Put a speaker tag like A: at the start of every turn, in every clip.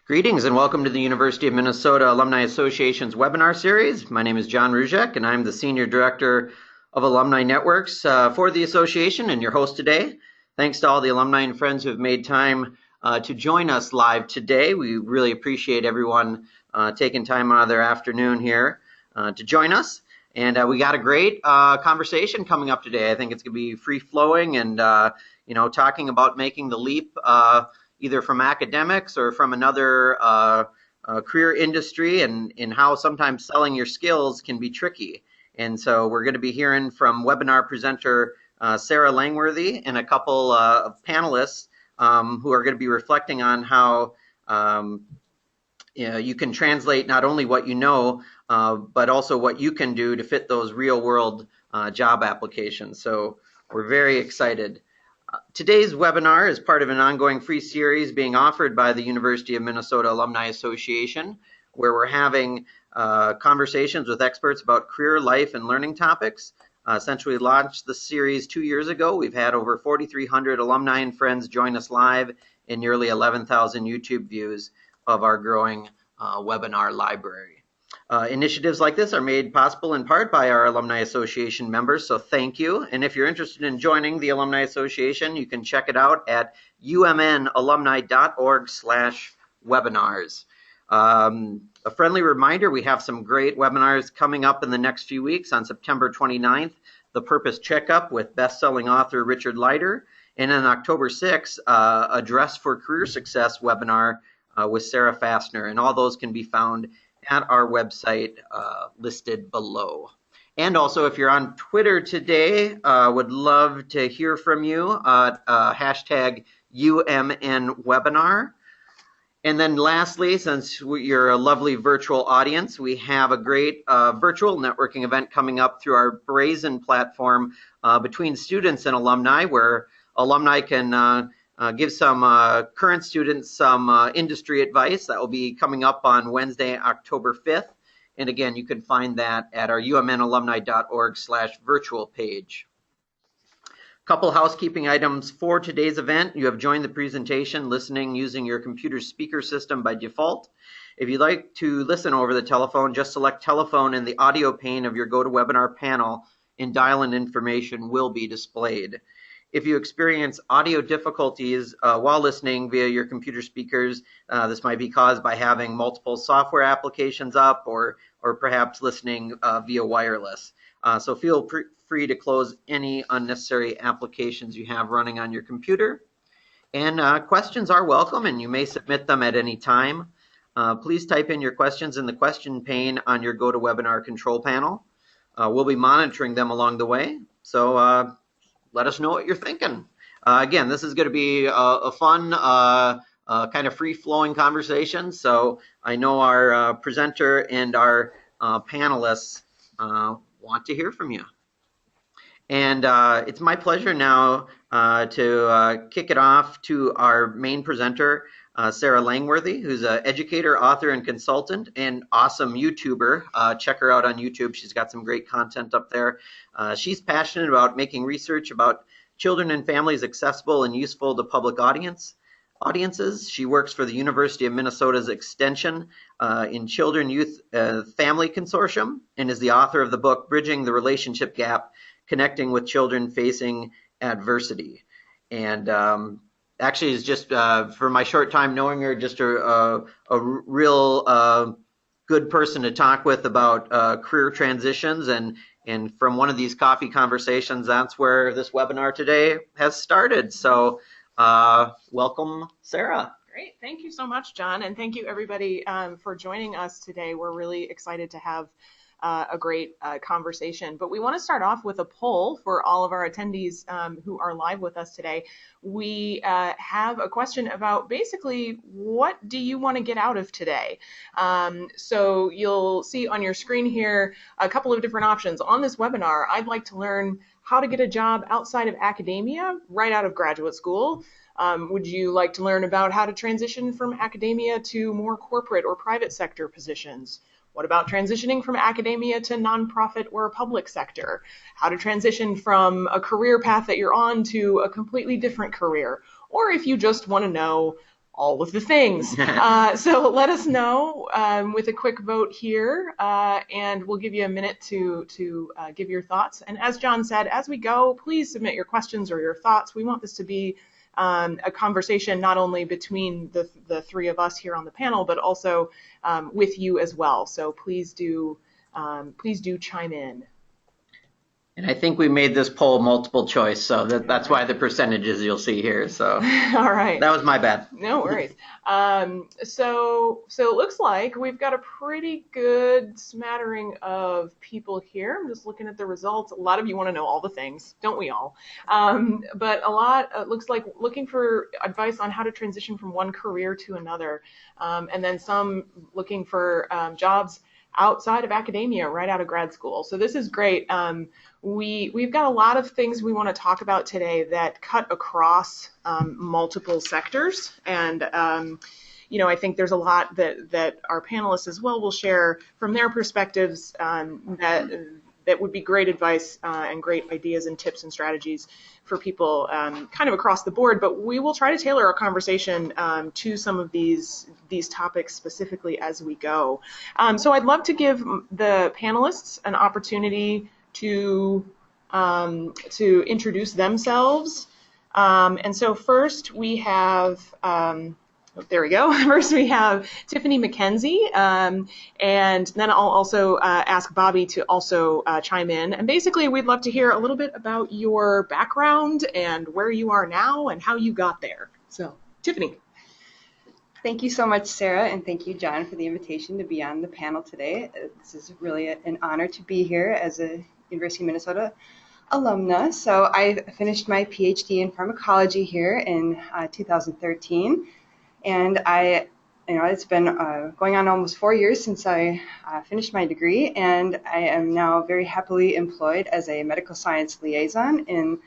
A: Greetings and welcome to the University of Minnesota Alumni Association's webinar series. My name is John Ruzek and I'm the Senior Director of Alumni Networks for the association and your host today. Thanks to all the alumni and friends who have made time to join us live today. We really appreciate everyone taking time out of their afternoon here to join us. And we got a great conversation coming up today. I think it's going to be free-flowing and, talking about making the leap either from academics or from another career industry and how sometimes selling your skills can be tricky. And so we're going to be hearing from webinar presenter Sarah Langworthy and a couple of panelists who are going to be reflecting on how you can translate not only what you know, but also what you can do to fit those real world job applications. So we're very excited. Today's webinar is part of an ongoing free series being offered by the University of Minnesota Alumni Association, where we're having conversations with experts about career, life, and learning topics. Since we launched the series 2 years ago, we've had over 4,300 alumni and friends join us live and nearly 11,000 YouTube views of our growing webinar library. Initiatives like this are made possible in part by our Alumni Association members, so thank you. And if you're interested in joining the Alumni Association, you can check it out at umnalumni.org/webinars. A friendly reminder, we have some great webinars coming up in the next few weeks. On September 29th, the Purpose Checkup with best-selling author Richard Leider, and on October 6th, a Dress for Career Success webinar with Sarah Fastner, and all those can be found at our website listed below. And also, if you're on Twitter today, would love to hear from you at hashtag UMNwebinar. And then lastly, since you're a lovely virtual audience, we have a great virtual networking event coming up through our Brazen platform between students and alumni, where alumni can give some current students some industry advice. That will be coming up on Wednesday, October 5th. And again, you can find that at our umnalumni.org/virtual page. Couple housekeeping items for today's event. You have joined the presentation listening using your computer speaker system by default. If you'd like to listen over the telephone, just select telephone in the audio pane of your GoToWebinar panel and dial-in information will be displayed. If you experience audio difficulties while listening via your computer speakers, this might be caused by having multiple software applications up or perhaps listening via wireless. So feel free to close any unnecessary applications you have running on your computer. And questions are welcome, and you may submit them at any time. Please type in your questions in the question pane on your GoToWebinar control panel. We'll be monitoring them along the way. So let us know what you're thinking. Again, this is going to be a fun, kind of free-flowing conversation. So I know our presenter and our panelists want to hear from you. And it's my pleasure now to kick it off to our main presenter, Sarah Langworthy, who's an educator, author, and consultant, and awesome YouTuber. Check her out on YouTube. She's got some great content up there. She's passionate about making research about children and families accessible and useful to public audiences. She works for the University of Minnesota's Extension in Children, Youth, Family Consortium, and is the author of the book, Bridging the Relationship Gap, Connecting with Children Facing Adversity. And actually, is just for my short time knowing her, just a real good person to talk with about career transitions. And from one of these coffee conversations, that's where this webinar today has started. So welcome, Sarah.
B: Great. Thank you so much, John. And thank you, everybody, for joining us today. We're really excited to have a great conversation. But we want to start off with a poll for all of our attendees who are live with us today. We have a question about basically, what do you want to get out of today? So you'll see on your screen here a couple of different options. On this webinar, I'd like to learn how to get a job outside of academia right out of graduate school. Would you like to learn about how to transition from academia to more corporate or private sector positions? What about transitioning from academia to nonprofit or public sector? How to transition from a career path that you're on to a completely different career? Or if you just want to know all of the things. So let us know with a quick vote here, and we'll give you a minute to give your thoughts. And as John said, as we go, please submit your questions or your thoughts. We want this to be a conversation not only between the three of us here on the panel, but also with you as well. So please do chime in.
A: And I think we made this poll multiple choice, so that's why the percentages you'll see here. So
B: all right,
A: that was my bad.
B: No worries. So it looks like we've got a pretty good smattering of people here. I'm just looking at the results. A lot of you want to know all the things, don't we all? But a lot looks like looking for advice on how to transition from one career to another, and then some looking for jobs outside of academia, right out of grad school. So this is great. We've got a lot of things we want to talk about today that cut across multiple sectors, and I think there's a lot that our panelists as well will share from their perspectives that would be great advice and great ideas and tips and strategies for people kind of across the board. But we will try to tailor our conversation to some of these topics specifically as we go. So I'd love to give the panelists an opportunity to introduce themselves. And so first we have, there we go. First we have Tiffany McKenzie, and then I'll also ask Bobby to also chime in. And basically we'd love to hear a little bit about your background and where you are now and how you got there. So Tiffany.
C: Thank you so much, Sarah, and thank you, John, for the invitation to be on the panel today. This is really an honor to be here as a University of Minnesota alumna. So I finished my PhD in pharmacology here in 2013, and it's been going on almost 4 years since I finished my degree, and I am now very happily employed as a medical science liaison in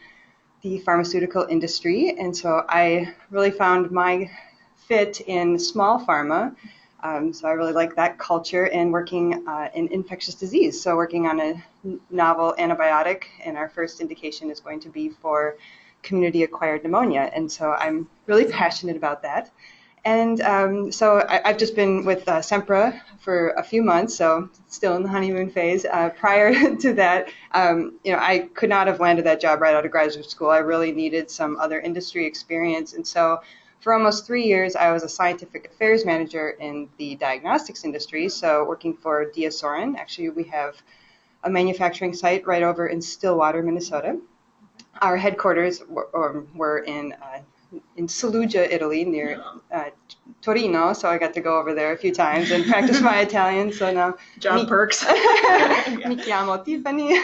C: the pharmaceutical industry. And so I really found my fit in small pharma. So I really like that culture and working in infectious disease. So working on a novel antibiotic, and our first indication is going to be for community-acquired pneumonia. And so I'm really passionate about that. And so I've just been with Sempra for a few months, so still in the honeymoon phase. Prior to that, I could not have landed that job right out of graduate school. I really needed some other industry experience. And so for almost 3 years, I was a scientific affairs manager in the diagnostics industry, so working for Diasorin. Actually, we have a manufacturing site right over in Stillwater, Minnesota. Our headquarters were in Saluggia, Italy, near Torino, so I got to go over there a few times and practice my Italian. So now
B: job perks.
C: Mi chiamo Tiffany.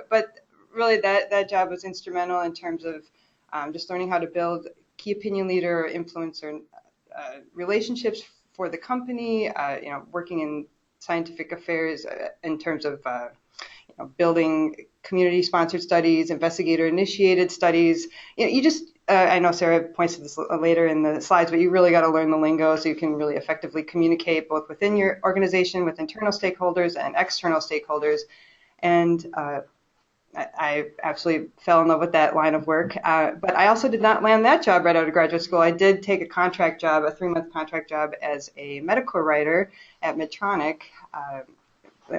C: But really, that job was instrumental in terms of just learning how to build key opinion leader, influencer relationships for the company. Working in scientific affairs in terms of building community-sponsored studies, investigator-initiated studies. I know Sarah points to this later in the slides, but you really got to learn the lingo so you can really effectively communicate both within your organization with internal stakeholders and external stakeholders. And I absolutely fell in love with that line of work. But I also did not land that job right out of graduate school. I did take a contract job, a 3-month contract job as a medical writer at Medtronic,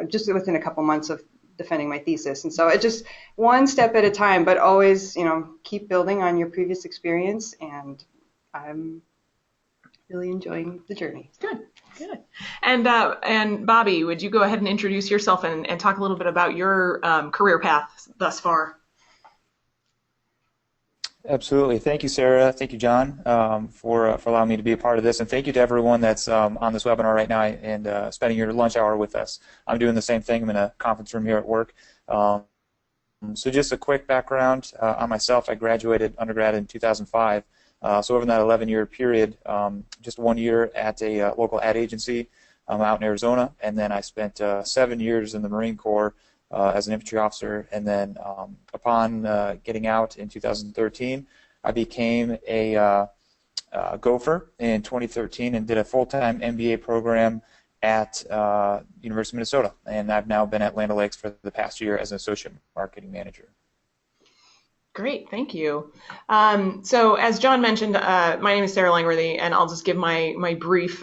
C: just within a couple months of defending my thesis. And so it just one step at a time, but always, keep building on your previous experience. And I'm really enjoying the journey.
B: Good. And Bobby, would you go ahead and introduce yourself and talk a little bit about your career path thus far?
D: Absolutely. Thank you, Sarah. Thank you, John, for allowing me to be a part of this. And thank you to everyone that's on this webinar right now and spending your lunch hour with us. I'm doing the same thing. I'm in a conference room here at work. So just a quick background on myself. I graduated undergrad in 2005. So over that 11-year period, just 1 year at a local ad agency out in Arizona, and then I spent 7 years in the Marine Corps as an infantry officer, and then upon getting out in 2013, I became a gopher in 2013 and did a full-time MBA program at University of Minnesota, and I've now been at Land O'Lakes for the past year as an associate marketing manager.
B: Great, thank you. So as John mentioned, my name is Sarah Langworthy, and I'll just give my brief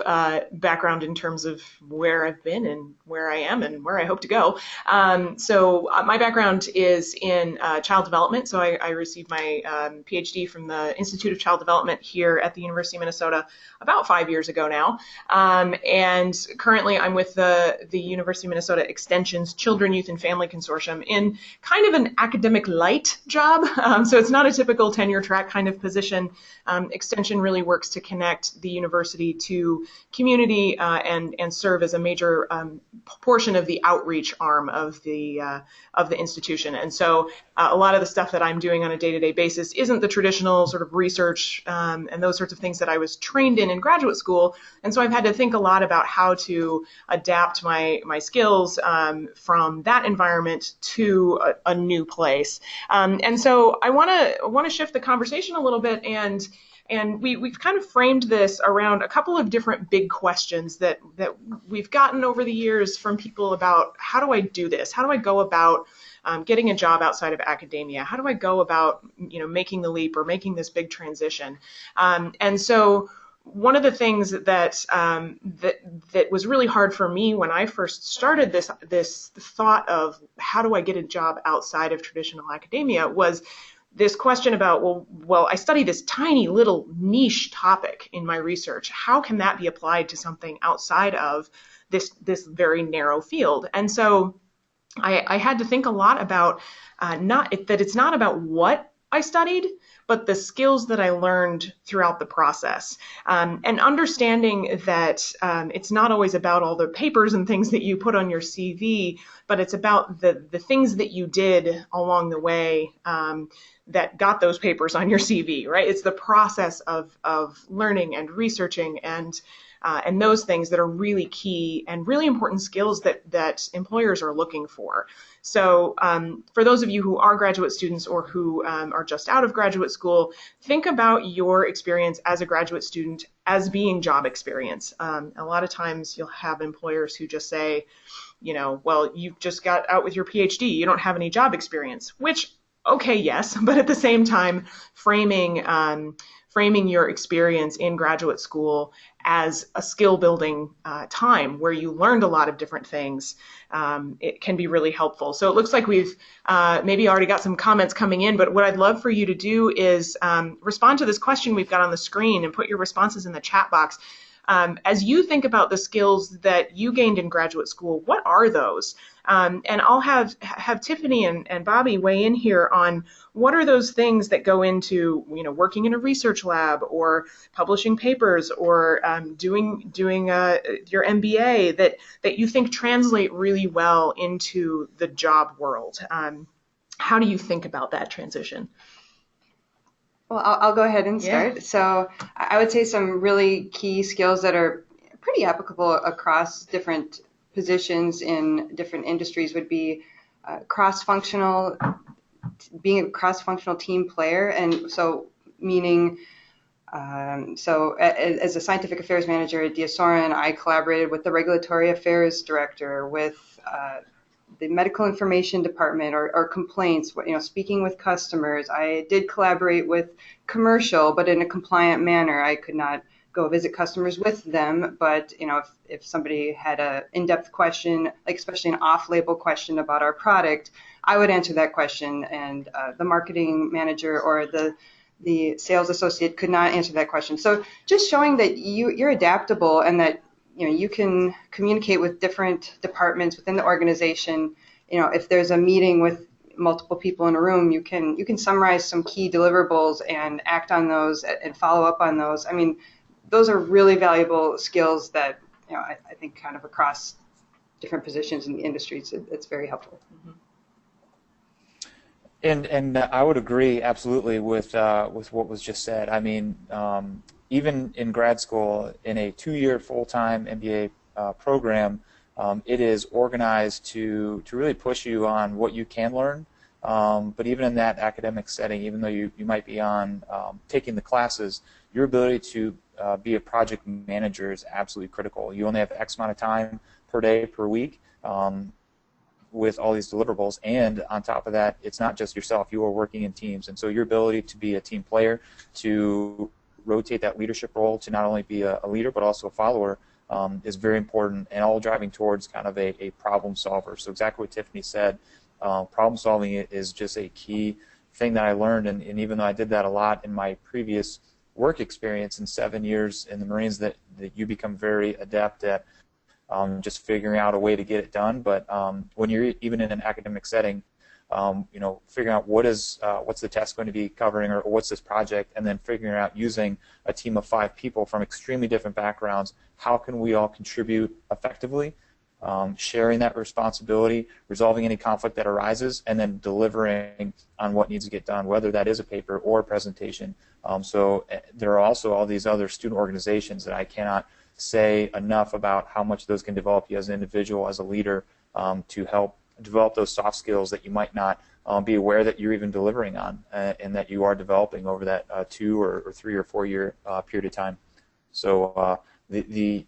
B: background in terms of where I've been and where I am and where I hope to go. My background is in child development. So I received my PhD from the Institute of Child Development here at the University of Minnesota about 5 years ago now. And currently I'm with the University of Minnesota Extension's Children, Youth, and Family Consortium in kind of an academic light job. So it's not a typical tenure track kind of position. Extension really works to connect the university to community and serve as a major portion of the outreach arm of the institution. And so a lot of the stuff that I'm doing on a day-to-day basis isn't the traditional sort of research and those sorts of things that I was trained in graduate school. And so I've had to think a lot about how to adapt my skills from that environment to a new place. And so I want to shift the conversation a little bit, and we've kind of framed this around a couple of different big questions that we've gotten over the years from people about how do I do this? How do I go about getting a job outside of academia? How do I go about making the leap or making this big transition? And so one of the things that was really hard for me when I first started this thought of how do I get a job outside of traditional academia was this question about, well, I study this tiny little niche topic in my research. How can that be applied to something outside of this very narrow field? And so I had to think a lot about it's not about what I studied, but the skills that I learned throughout the process. And understanding that it's not always about all the papers and things that you put on your CV, but it's about the things that you did along the way that got those papers on your CV, right? It's the process of learning and researching and those things that are really key and really important skills that employers are looking for. So for those of you who are graduate students or who are just out of graduate school, think about your experience as a graduate student as being job experience. A lot of times you'll have employers who just say, well, you just got out with your PhD, you don't have any job experience, which, okay, yes, but at the same time, framing your experience in graduate school as a skill building time where you learned a lot of different things, it can be really helpful. So it looks like we've maybe already got some comments coming in, but what I'd love for you to do is respond to this question we've got on the screen and put your responses in the chat box. As you think about the skills that you gained in graduate school, what are those? And I'll have Tiffany and Bobby weigh in here on what are those things that go into working in a research lab or publishing papers or doing your MBA that you think translate really well into the job world. How do you think about that transition?
C: Well, I'll go ahead and start. Yeah. So I would say some really key skills that are pretty applicable across different positions in different industries would be being a cross-functional team player. And so meaning, as a scientific affairs manager at Soren, I collaborated with the regulatory affairs director, with the medical information department or complaints, speaking with customers. I did collaborate with commercial, but in a compliant manner. I could not go visit customers with them, but if somebody had an in-depth question, like especially an off-label question about our product, I would answer that question, and the marketing manager or the sales associate could not answer that question. So just showing that you're adaptable and that you can communicate with different departments within the organization. If there's a meeting with multiple people in a room, you can summarize some key deliverables and act on those and follow up on those. I mean, those are really valuable skills that I think kind of across different positions in the industries, it's very helpful.
B: Mm-hmm.
D: And I would agree absolutely with what was just said. I mean, even in grad school, in a 2-year full-time MBA program, it is organized to really push you on what you can learn. But even in that academic setting, even though you might be on taking the classes, your ability to be a project manager is absolutely critical. You only have X amount of time per day, per week. with all these deliverables. And on top of that, it's not just yourself. You are working in teams. And so your ability to be a team player, to rotate that leadership role, to not only be a leader but also a follower, is very important, and all driving towards kind of a problem solver. So exactly what Tiffany said, problem solving is just a key thing that I learned, and even though I did that a lot in my previous work experience in 7 years in the Marines, that you become very adept at just figuring out a way to get it done. But when you're even in an academic setting, figuring out what's the test going to be covering, or what's this project, and then figuring out, using a team of 5 people from extremely different backgrounds, how can we all contribute effectively, sharing that responsibility, resolving any conflict that arises, and then delivering on what needs to get done, whether that is a paper or a presentation. So there are also all these other student organizations that I cannot say enough about how much those can develop you as an individual, as a leader, to help develop those soft skills that you might not be aware that you're even delivering on, and that you are developing over that 2 or 3 or 4 year period of time. So the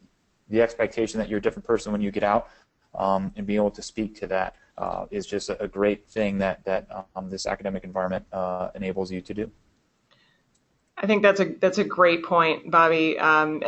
D: expectation that you're a different person when you get out, and being able to speak to that is just a great thing that this academic environment enables you to do.
B: I think that's a great point, Bobby. And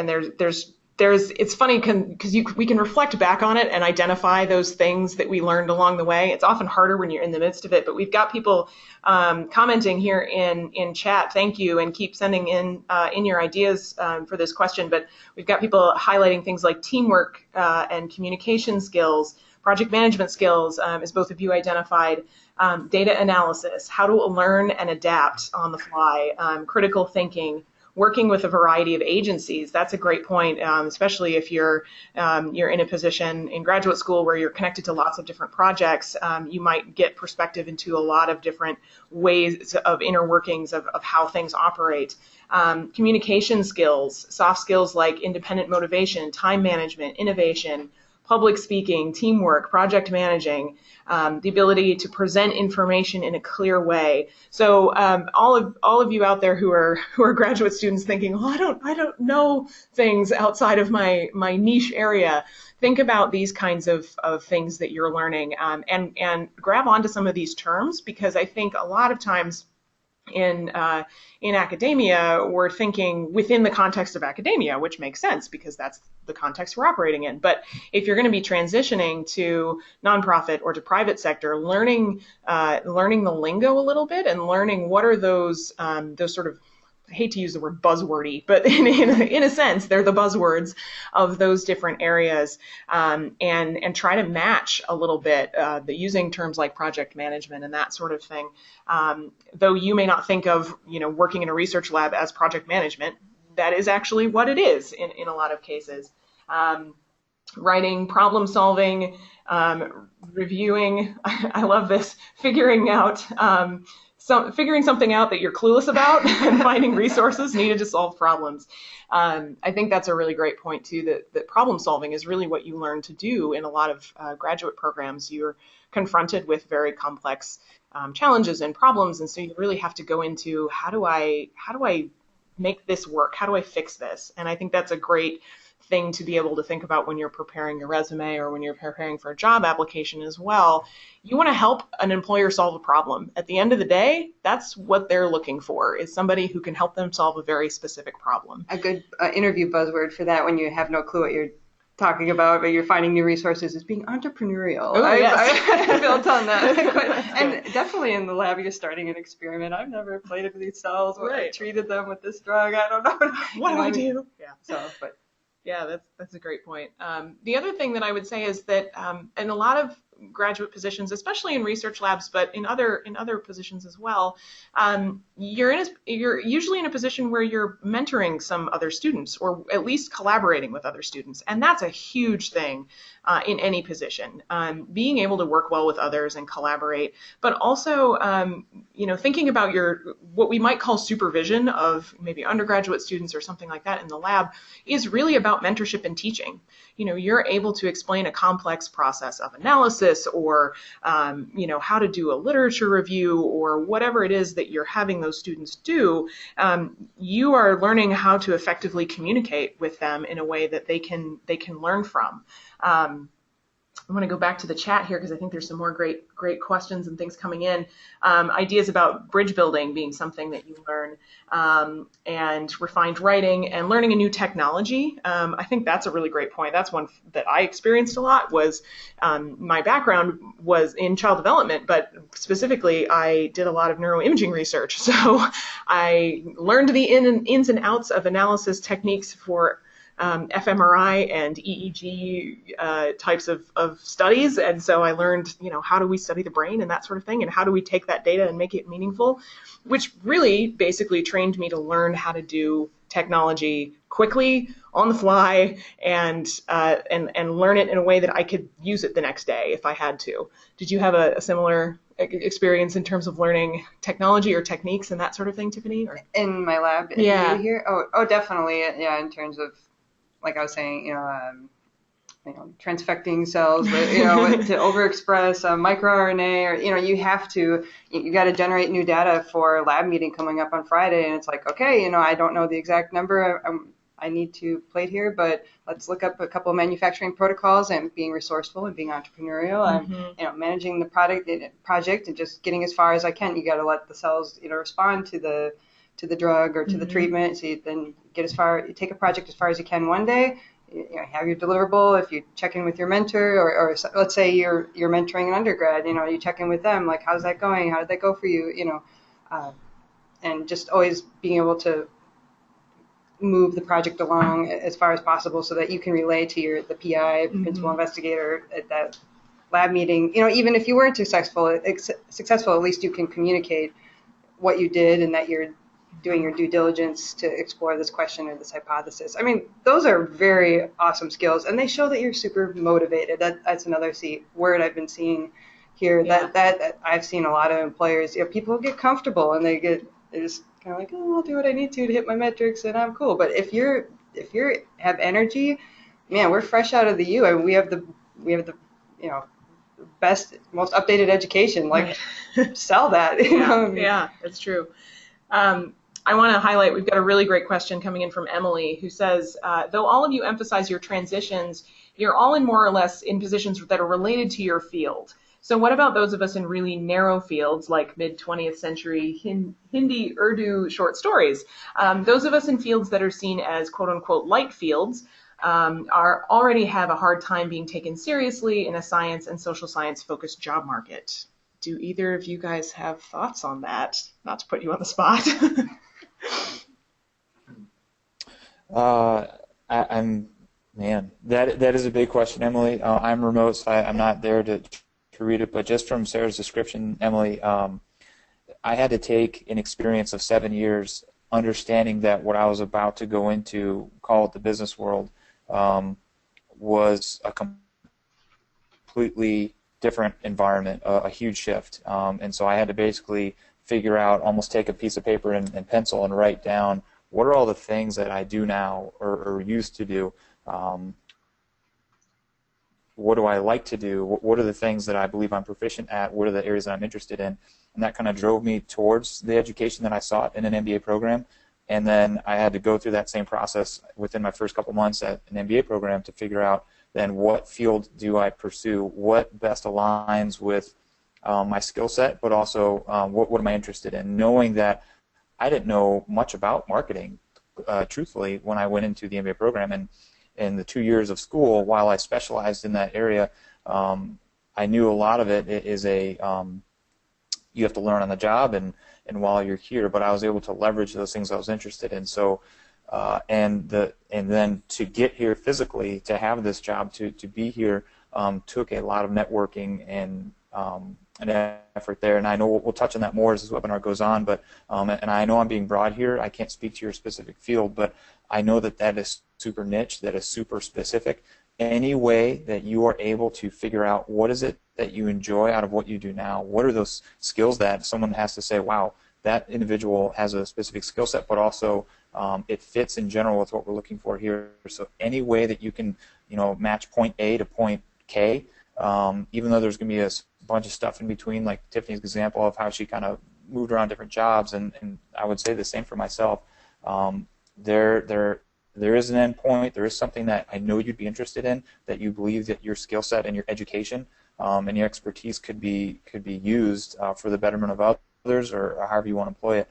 B: it's funny because we can reflect back on it and identify those things that we learned along the way. It's often harder when you're in the midst of it, but we've got people commenting here in chat. Thank you, and keep sending in your ideas for this question. But we've got people highlighting things like teamwork and communication skills, project management skills, as both of you identified, data analysis, how to learn and adapt on the fly, critical thinking, working with a variety of agencies. That's a great point, especially if you're in a position in graduate school where you're connected to lots of different projects. You might get perspective into a lot of different ways of inner workings of how things operate. Communication skills, soft skills like independent motivation, time management, innovation, public speaking, teamwork, project managing, the ability to present information in a clear way. So all of you out there who are graduate students thinking, oh, I don't know things outside of my niche area, think about these kinds of things that you're learning, and grab onto some of these terms, because I think a lot of times in academia, we're thinking within the context of academia, which makes sense because that's the context we're operating in. But if you're going to be transitioning to nonprofit or to private sector, learning the lingo a little bit, and learning what are those sort of, I hate to use the word buzzwordy, but in a sense, they're the buzzwords of those different areas, and try to match a little bit, using terms like project management and that sort of thing. Though you may not think of working in a research lab as project management, that is actually what it is in a lot of cases. Writing, problem solving, reviewing, I love this, figuring something out that you're clueless about, and finding resources needed to solve problems. I think that's a really great point too, that problem solving is really what you learn to do in a lot of graduate programs. You're confronted with very complex challenges and problems, and so you really have to go into, how do I make this work? How do I fix this? And I think that's a great thing to be able to think about when you're preparing your resume, or when you're preparing for a job application as well. You want to help an employer solve a problem. At the end of the day, that's what they're looking for, is somebody who can help them solve a very specific problem.
C: A good interview buzzword for that, when you have no clue what you're talking about, but you're finding new resources, is being entrepreneurial.
B: Oh, yes.
C: I built on that. And definitely in the lab, you're starting an experiment. I've never played with these cells, or
B: Right.
C: I treated them with this drug. I don't know.
B: What do I do? Yeah.
C: So, but
B: Yeah, that's a great point. The other thing that I would say is that in a lot of graduate positions, especially in research labs, but in other positions as well, you're usually in a position where you're mentoring some other students, or at least collaborating with other students, and that's a huge thing in any position. Being able to work well with others and collaborate, but also thinking about what we might call supervision of maybe undergraduate students or something like that in the lab is really about mentorship and teaching. You're able to explain a complex process of analysis, or how to do a literature review, or whatever it is that you're having those students do. You are learning how to effectively communicate with them in a way that they can learn from. I'm going to go back to the chat here because I think there's some more great questions and things coming in. Ideas about bridge building being something that you learn, and refined writing and learning a new technology. I think that's a really great point. That's one that I experienced a lot. Was my background was in child development, but specifically I did a lot of neuroimaging research. So I learned the ins and outs of analysis techniques for fMRI and EEG types of studies, and so I learned, how do we study the brain and that sort of thing, and how do we take that data and make it meaningful, which really basically trained me to learn how to do technology quickly, on the fly, and learn it in a way that I could use it the next day if I had to. Did you have a similar experience in terms of learning technology or techniques and that sort of thing, Tiffany? Or?
C: In my lab here? Oh, definitely. Yeah, in terms of, like I was saying, transfecting cells, to overexpress microRNA, or you got to generate new data for a lab meeting coming up on Friday, and it's like, okay, I don't know the exact number I need to plate here, but let's look up a couple of manufacturing protocols and being resourceful and being entrepreneurial, and managing the project and just getting as far as I can. You got to let the cells respond to the drug or to the treatment, so you then you take a project as far as you can one day. Have your deliverable. If you check in with your mentor, or let's say you're mentoring an undergrad, you check in with them, like, how's that going? How did that go for you? And just always being able to move the project along as far as possible so that you can relay to the PI, principal investigator, at that lab meeting. Even if you weren't successful, at least you can communicate what you did and that you're doing your due diligence to explore this question or this hypothesis. I mean, those are very awesome skills, and they show that you're super motivated. That's another word I've been seeing here. Yeah. That I've seen a lot of employers. People get comfortable and they're just kind of like, oh, I'll do what I need to hit my metrics and I'm cool. But if you have energy, man, we're fresh out of the U. I mean, we have the best, most updated education. Like, sell that.
B: Yeah, that's true. I want to highlight, we've got a really great question coming in from Emily, who says, though all of you emphasize your transitions, you're all more or less in positions that are related to your field. So what about those of us in really narrow fields like mid-20th century Hindi Urdu short stories? Those of us in fields that are seen as quote-unquote light fields already have a hard time being taken seriously in a science and social science focused job market. Do either of you guys have thoughts on that? Not to put you on the spot.
D: That is a big question, Emily. I'm remote, so I'm not there to read it, but just from Sarah's description, Emily, I had to take an experience of 7 years understanding that what I was about to go into, call it the business world, was a completely different environment, a huge shift. And so I had to basically figure out, almost take a piece of paper and pencil and write down, what are all the things that I do now or used to do? What do I like to do? What are the things that I believe I'm proficient at? What are the areas that I'm interested in? And that kind of drove me towards the education that I sought in an MBA program. And then I had to go through that same process within my first couple months at an MBA program to figure out then what field do I pursue, what best aligns with my skill set, but also what am I interested in? Knowing that I didn't know much about marketing, truthfully, when I went into the MBA program. And in the 2 years of school, while I specialized in that area, I knew a lot of it is you have to learn on the job and while you're here, but I was able to leverage those things I was interested in. So and then to get here physically, to have this job, to be here, took a lot of networking and an effort there. And I know we'll touch on that more as this webinar goes on, but and I know I'm being broad here. I can't speak to your specific field, but I know that is super niche, that is super specific. Any way that you are able to figure out what is it that you enjoy out of what you do now, what are those skills that someone has to say, wow, that individual has a specific skill set, but also it fits in general with what we're looking for here. So any way that you can, match point A to point K, even though there's going to be a bunch of stuff in between, like Tiffany's example of how she kind of moved around different jobs, and I would say the same for myself. There there is an end point, there is something that I know you'd be interested in, that you believe that your skill set and your education and your expertise could be used for the betterment of others, or however you want to employ it.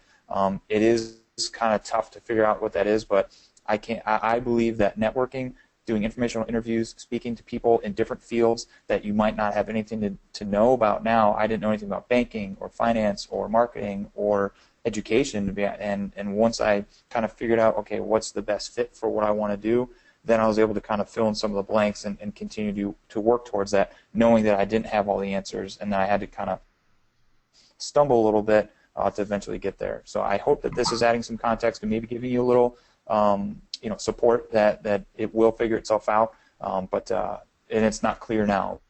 D: It is kind of tough to figure out what that is, but I believe that networking, doing informational interviews, speaking to people in different fields that you might not have anything to know about now. I didn't know anything about banking or finance or marketing or education, and once I kind of figured out, okay, what's the best fit for what I want to do, then I was able to kind of fill in some of the blanks and continue to work towards that, knowing that I didn't have all the answers and that I had to kind of stumble a little bit to eventually get there. So I hope that this is adding some context and maybe giving you a little support that it will figure itself out, and it's not clear now.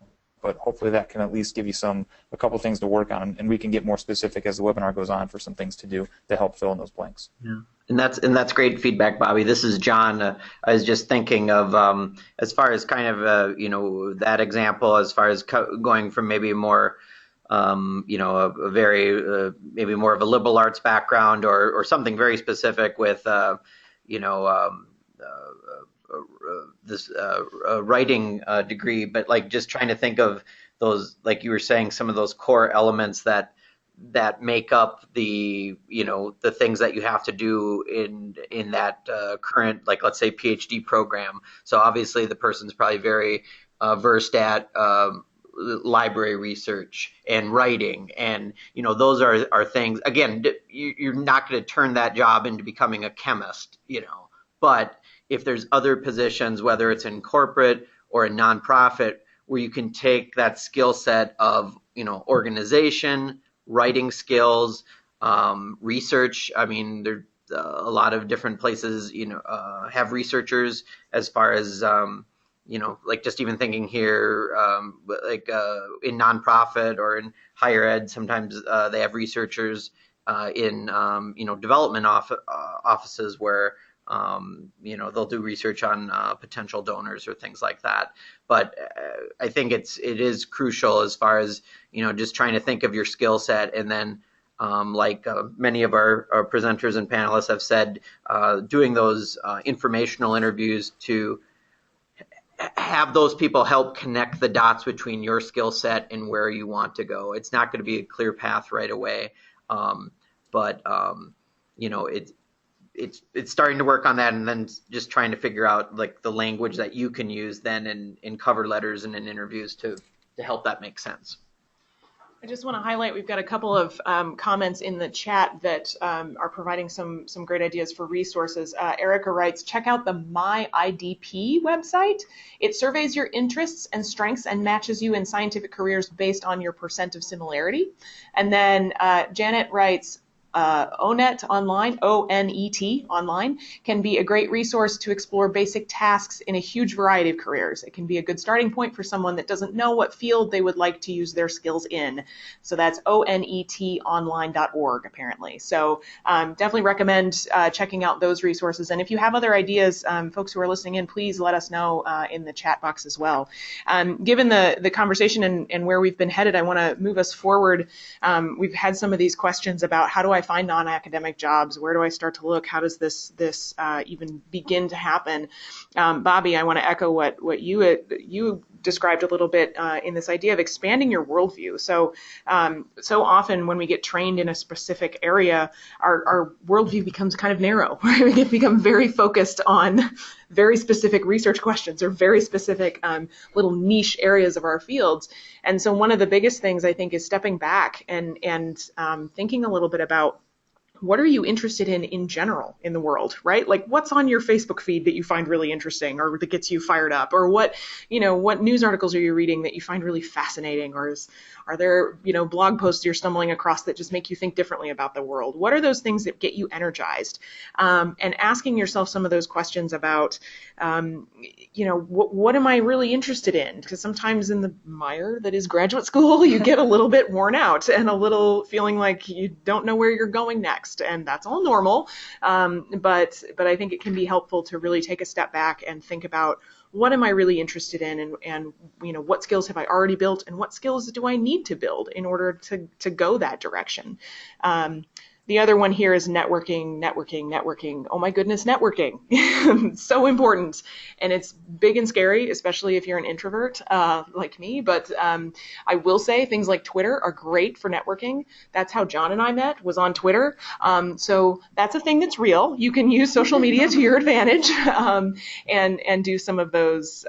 D: But hopefully that can at least give you a couple things to work on, and we can get more specific as the webinar goes on for some things to do to help fill in those blanks.
A: Yeah. And that's great feedback, Bobby. This is John. I was just thinking of as far as kind of that example, as far as going from maybe more a very maybe more of a liberal arts background or something very specific with this writing degree, but like just trying to think of those, like you were saying, some of those core elements that make up the the things that you have to do in that current, like, let's say, PhD program. So obviously the person's probably very versed at library research and writing, and those are things. Again, you're not going to turn that job into becoming a chemist, but if there's other positions, whether it's in corporate or a nonprofit, where you can take that skill set of organization, writing skills, research. I mean, there a lot of different places have researchers, as far as like just even thinking here, like in nonprofit or in higher ed, sometimes they have researchers in development offices where they'll do research on potential donors or things like that. But I think it is crucial as far as just trying to think of your skill set, and then like many of our presenters and panelists have said, doing those informational interviews to have those people help connect the dots between your skill set and where you want to go. It's not going to be a clear path right away, but it's starting to work on that, and then just trying to figure out like the language that you can use then in cover letters and in interviews to help that make sense.
B: I just want to highlight, we've got a couple of comments in the chat that are providing some great ideas for resources. Erica writes, check out the MyIDP website. It surveys your interests and strengths and matches you in scientific careers based on your percent of similarity. And then Janet writes, ONET online, O-N-E-T online, can be a great resource to explore basic tasks in a huge variety of careers. It can be a good starting point for someone that doesn't know what field they would like to use their skills in. So that's onetonline.org, apparently. So definitely recommend checking out those resources. And if you have other ideas, folks who are listening in, please let us know in the chat box as well. Given the conversation and where we've been headed, I want to move us forward. We've had some of these questions about how do I find non-academic jobs? Where do I start to look? How does this even begin to happen? Bobby, I want to echo what you described a little bit in this idea of expanding your worldview. So often when we get trained in a specific area, our worldview becomes kind of narrow. We become very focused on very specific research questions or very specific little niche areas of our fields. And so one of the biggest things I think is stepping back and thinking a little bit about what are you interested in general in the world, right? Like what's on your Facebook feed that you find really interesting or that gets you fired up, or what news articles are you reading that you find really fascinating, or are there, blog posts you're stumbling across that just make you think differently about the world? What are those things that get you energized? And asking yourself some of those questions about, what am I really interested in? Because sometimes in the mire that is graduate school, you get a little bit worn out and a little feeling like you don't know where you're going next. And that's all normal. But I think it can be helpful to really take a step back and think about, what am I really interested in, and what skills have I already built, and what skills do I need to build in order to go that direction? The other one here is networking, networking, networking. Oh my goodness, networking. So important. And it's big and scary, especially if you're an introvert like me. But I will say things like Twitter are great for networking. That's how John and I met, was on Twitter. So that's a thing that's real. You can use social media to your advantage and do some of those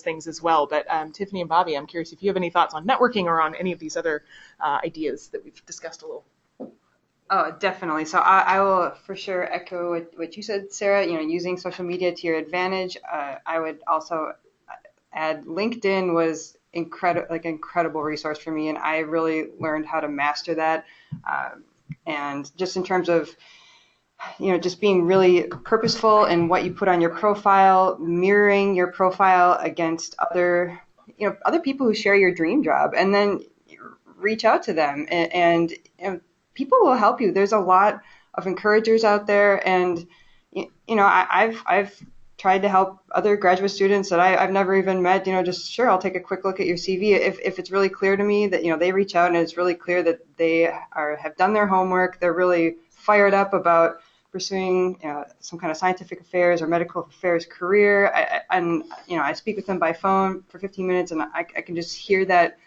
B: things as well. But Tiffany and Bobby, I'm curious if you have any thoughts on networking or on any of these other ideas that we've discussed a little.
C: Oh, definitely. So I will for sure echo what you said, Sarah. Using social media to your advantage. I would also add LinkedIn was incredible resource for me, and I really learned how to master that. And just in terms of just being really purposeful in what you put on your profile, mirroring your profile against other people who share your dream job, and then reach out to them and people will help you. There's a lot of encouragers out there, and I've tried to help other graduate students that I've never even met. Just sure, I'll take a quick look at your CV if it's really clear to me that they reach out and it's really clear that they have done their homework. They're really fired up about pursuing some kind of scientific affairs or medical affairs career. I speak with them by phone for 15 minutes, and I can just hear that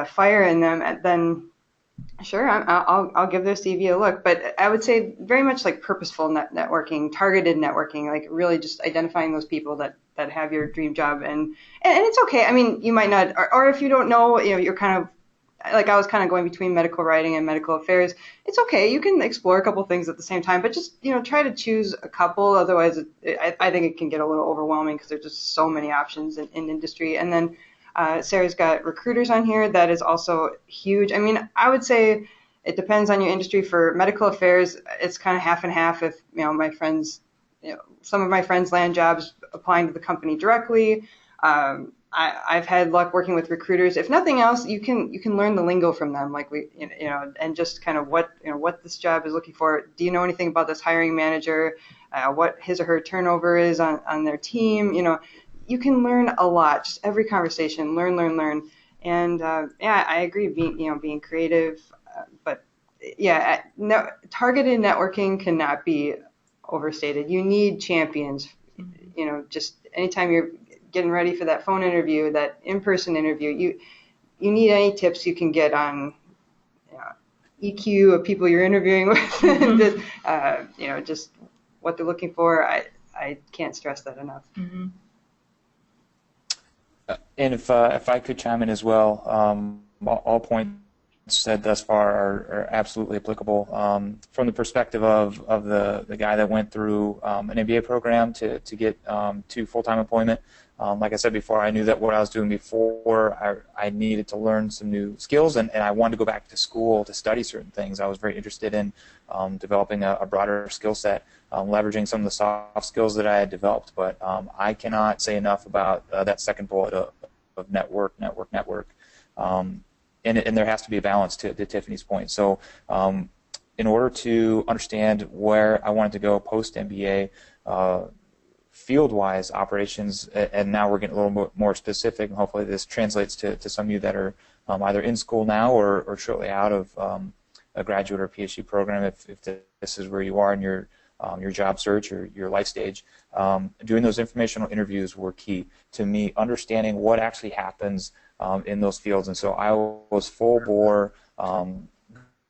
C: fire in them. And then sure, I'll give their CV a look, but I would say very much like purposeful networking, targeted networking, like really just identifying those people that have your dream job, and it's okay. I mean, you might not, or if you don't know, you're kind of like I was kind of going between medical writing and medical affairs. It's okay. You can explore a couple things at the same time, but just try to choose a couple. Otherwise, I think it can get a little overwhelming because there's just so many options in industry. And then Sarah's got recruiters on here. That is also huge. I mean, I would say it depends on your industry. For medical affairs, it's kind of half and half. If my friends, some of my friends land jobs applying to the company directly. I've had luck working with recruiters. If nothing else, you can learn the lingo from them, like and just kind of what this job is looking for. Do you know anything about this hiring manager? What his or her turnover is on their team? You can learn a lot. Just every conversation, learn. And I agree. Being creative, but targeted networking cannot be overstated. You need champions. Just anytime you're getting ready for that phone interview, that in-person interview, you need any tips you can get on EQ of people you're interviewing with, mm-hmm. Just what they're looking for. I can't stress that enough.
B: Mm-hmm.
D: And if I could chime in as well, all points said thus far are absolutely applicable. From the perspective of the guy that went through an MBA program to get to full-time employment, like I said before, I knew that what I was doing before, I needed to learn some new skills, and I wanted to go back to school to study certain things. I was very interested in developing a broader skill set, leveraging some of the soft skills that I had developed. But I cannot say enough about that second bullet of network. And there has to be a balance to Tiffany's point. So in order to understand where I wanted to go post-MBA, field-wise operations, and now we're getting a little bit more specific, and hopefully this translates to some of you that are either in school now or shortly out of a graduate or PhD program, if this is where you are in your job search or your life stage. Doing those informational interviews were key to me understanding what actually happens in those fields. And so I was full bore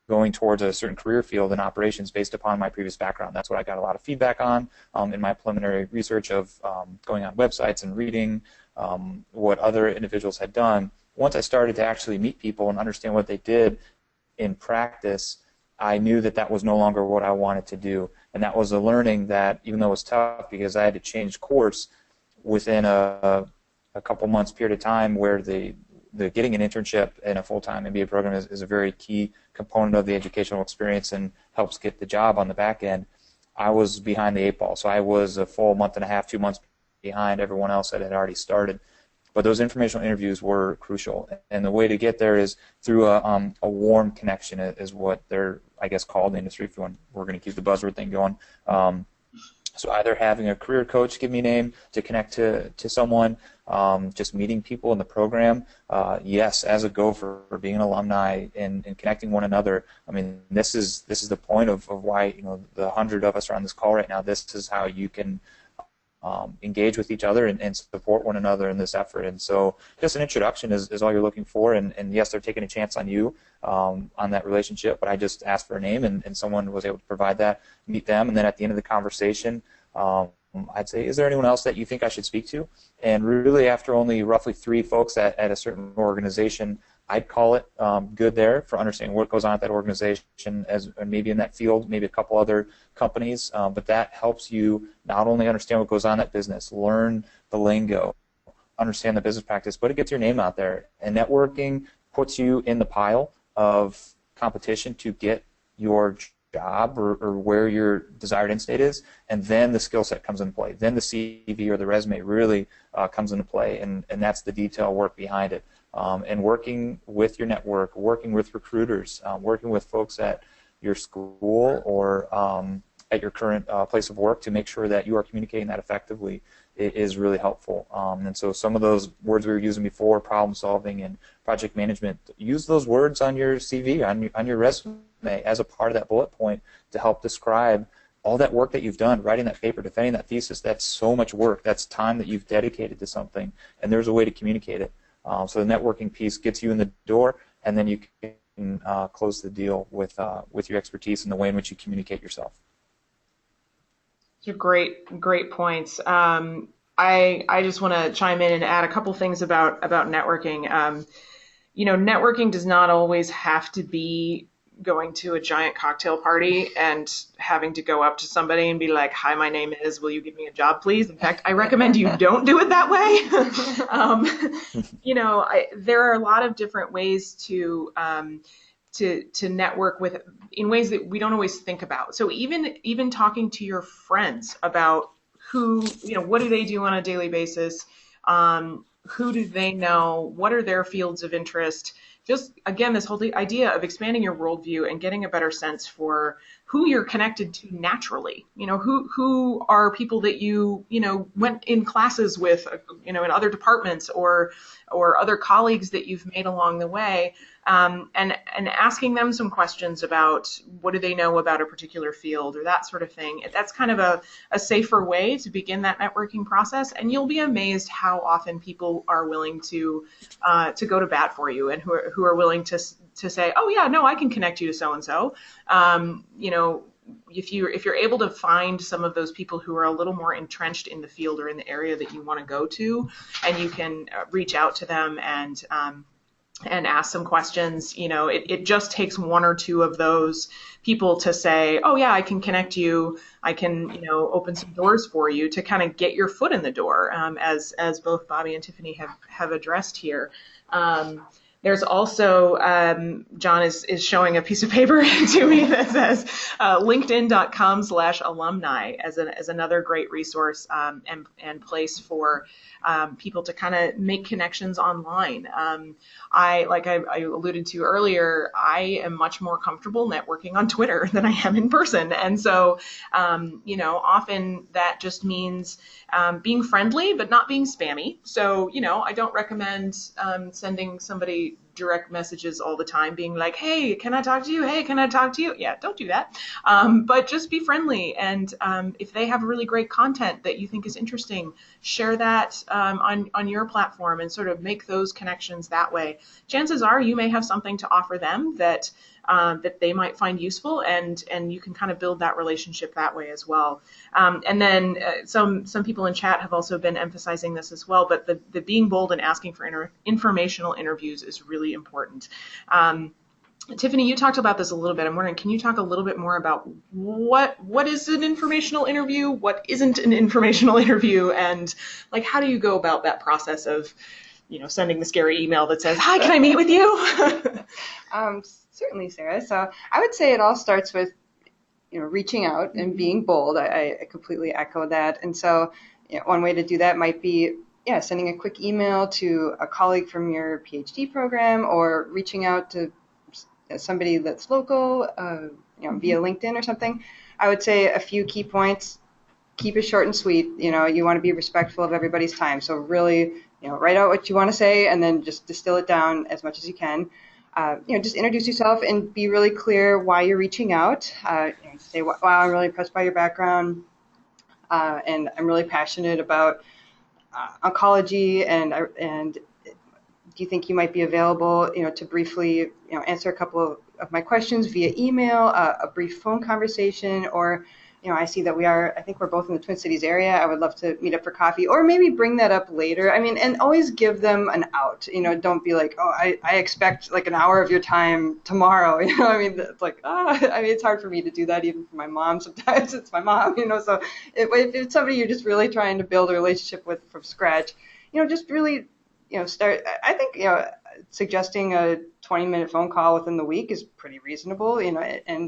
D: going towards a certain career field in operations based upon my previous background. That's what I got a lot of feedback on in my preliminary research of going on websites and reading what other individuals had done. Once I started to actually meet people and understand what they did in practice, I knew that was no longer what I wanted to do. And that was a learning that, even though it was tough because I had to change course within a couple months period of time, where the getting an internship in a full-time MBA program is a very key component of the educational experience and helps get the job on the back end. I was behind the 8 ball, so I was a full month and a half, 2 months behind everyone else that had already started. But those informational interviews were crucial, and the way to get there is through a warm connection, is what they're, I guess, called in the industry. If we're going to keep the buzzword thing going, So either having a career coach give me a name to connect to someone, just meeting people in the program, yes, as a gopher, being an alumni and connecting one another. I mean, this is the point of why, the 100 of us are on this call right now. This is how you can engage with each other and support one another in this effort. And so just an introduction is all you're looking for. And yes, they're taking a chance on you on that relationship, but I just asked for a name, and someone was able to provide that, meet them, and then at the end of the conversation, I'd say, is there anyone else that you think I should speak to? And really, after only roughly 3 folks at a certain organization, I'd call it good there for understanding what goes on at that organization, as maybe in that field, maybe a couple other companies. But that helps you not only understand what goes on in that business, learn the lingo, understand the business practice, but it gets your name out there. And networking puts you in the pile of competition to get your job or where your desired end state is, and then the skill set comes into play. Then the CV or the resume really comes into play, and that's the detail work behind it. And working with your network, working with recruiters, working with folks at your school or at your current place of work to make sure that you are communicating that effectively is really helpful. And so some of those words we were using before, problem solving and project management, use those words on your CV, on your resume as a part of that bullet point to help describe all that work that you've done, writing that paper, defending that thesis. That's so much work. That's time that you've dedicated to something, and there's a way to communicate it. So the networking piece gets you in the door, and then you can close the deal with your expertise and the way in which you communicate yourself.
B: Those are great points. I just want to chime in and add a couple things about networking. Networking does not always have to be going to a giant cocktail party and having to go up to somebody and be like, "Hi, my name is, will you give me a job, please?" In fact, I recommend you don't do it that way. There are a lot of different ways to network with in ways that we don't always think about. So even talking to your friends about what do they do on a daily basis? Who do they know? What are their fields of interest? Just, again, this whole idea of expanding your worldview and getting a better sense for who you're connected to naturally. Who are people that you went in classes with, in other departments or other colleagues that you've made along the way, and asking them some questions about what do they know about a particular field or that sort of thing. That's kind of a safer way to begin that networking process, and you'll be amazed how often people are willing to go to bat for you and who are willing to say, "Oh yeah, no, I can connect you to so and so." If you're able to find some of those people who are a little more entrenched in the field or in the area that you want to go to, and you can reach out to them and ask some questions, it just takes 1 or 2 of those people to say, "Oh yeah, I can connect you. I can, open some doors for you," to kind of get your foot in the door, as both Bobby and Tiffany have addressed here. There's also, John is showing a piece of paper to me that says linkedin.com/alumni as another great resource and place for people to kind of make connections online. I alluded to earlier, I am much more comfortable networking on Twitter than I am in person. And so, often that just means being friendly, but not being spammy. So, I don't recommend sending somebody direct messages all the time, being like, "Hey, can I talk to you? Hey, can I talk to you?" Yeah, don't do that. But just be friendly. And if they have really great content that you think is interesting, share that on your platform and sort of make those connections that way. Chances are you may have something to offer them that they might find useful, and you can kind of build that relationship that way as well. And then some people in chat have also been emphasizing this as well, but the being bold and asking for informational interviews is really important. Tiffany, you talked about this a little bit. I'm wondering, can you talk a little bit more about what is an informational interview, what isn't an informational interview, and how do you go about that process of sending the scary email that says, "Hi, can I meet with you?"
C: Certainly, Sarah. So I would say it all starts with, reaching out and being bold. I completely echo that. And so one way to do that might be, sending a quick email to a colleague from your PhD program, or reaching out to somebody that's local, via LinkedIn or something. I would say a few key points. keep it short and sweet. You know, you want to be respectful of everybody's time. So really, write out what you want to say and then just distill it down as much as you can. Just introduce yourself and be really clear why you're reaching out. Say, wow, I'm really impressed by your background, and I'm really passionate about oncology, and do you think you might be available, to briefly, answer a couple of my questions via email, a brief phone conversation, or, I see that I think we're both in the Twin Cities area. I would love to meet up for coffee, or maybe bring that up later. I mean, and always give them an out. Don't be like, oh, I expect like an hour of your time tomorrow. I mean, it's like, it's hard for me to do that even for my mom. Sometimes it's my mom, so if it's somebody you're just really trying to build a relationship with from scratch, just really, start. I think, suggesting a 20-minute phone call within the week is pretty reasonable, and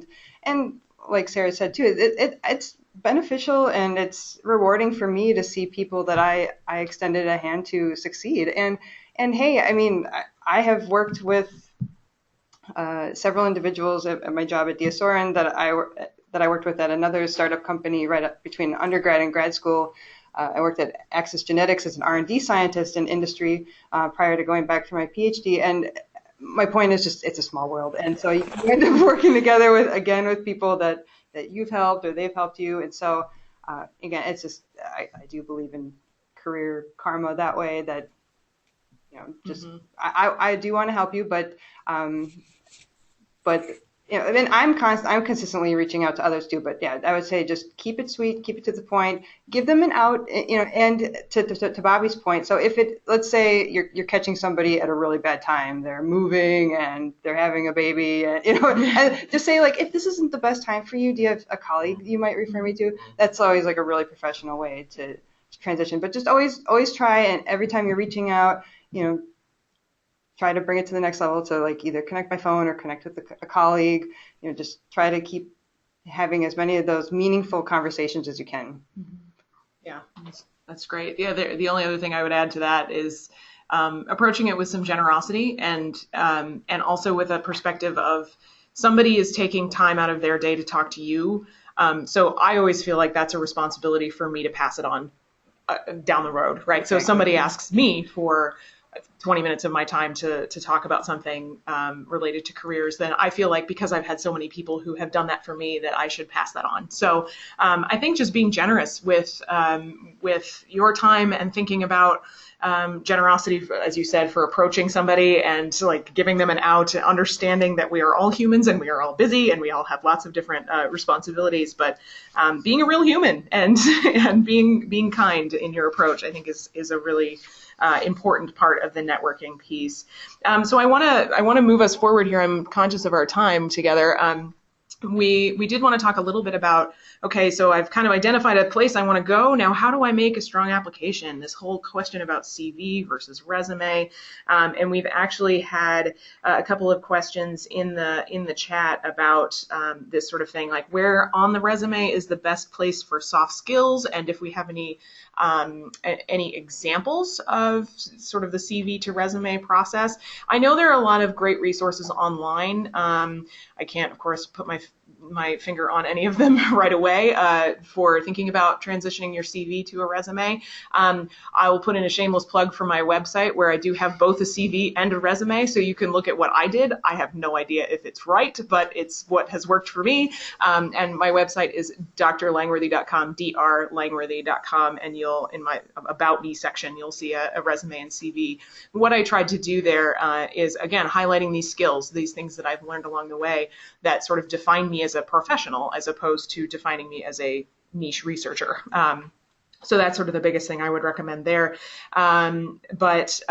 C: like Sarah said too, it's beneficial and it's rewarding for me to see people that I extended a hand to succeed. And hey, I mean, I have worked with several individuals at my job at DSORN that I worked with at another startup company right up between undergrad and grad school. I worked at Axis Genetics as an R&D scientist in industry prior to going back for my PhD. And my point is just, it's a small world. And so you end up working together with people that you've helped or they've helped you. And so, again, it's just, I do believe in career karma that way, that, just, I do want to help you, but I mean, I'm consistently reaching out to others too, but yeah, I would say just keep it sweet, keep it to the point, give them an out, and to Bobby's point. So let's say you're catching somebody at a really bad time, they're moving and they're having a baby, and, and just say like, if this isn't the best time for you, do you have a colleague you might refer me to? That's always like a really professional way to transition, but just always try, and every time you're reaching out, try to bring it to the next level, to like either connect by phone or connect with a colleague. Just try to keep having as many of those meaningful conversations as you can.
B: Yeah, that's great. Yeah, the only other thing I would add to that is approaching it with some generosity and also with a perspective of somebody is taking time out of their day to talk to you. So I always feel like that's a responsibility for me to pass it on down the road, right? So if somebody asks me for 20 minutes of my time to talk about something related to careers, then I feel like because I've had so many people who have done that for me that I should pass that on. So I think just being generous with your time and thinking about generosity, as you said, for approaching somebody and like giving them an out, understanding that we are all humans and we are all busy and we all have lots of different responsibilities, but being a real human and being kind in your approach, I think is a really important part of the networking piece. So I want to move us forward here. I'm conscious of our time together. We did want to talk a little bit about, okay, so I've kind of identified a place I want to go. Now, how do I make a strong application? This whole question about CV versus resume. And we've actually had a couple of questions in the chat about this sort of thing, like where on the resume is the best place for soft skills, and if we have any examples of sort of the CV to resume process. I know there are a lot of great resources online. I can't, of course, put my finger on any of them right away for thinking about transitioning your CV to a resume. I will put in a shameless plug for my website where I do have both a CV and a resume, so you can look at what I did. I have no idea if it's right, but it's what has worked for me. And my website is drlangworthy.com, drlangworthy.com, and you'll, in my About Me section, you'll see a resume and CV. What I tried to do there is, again, highlighting these skills, these things that I've learned along the way that sort of define me as a professional as opposed to defining me as a niche researcher. So that's sort of the biggest thing I would recommend there. But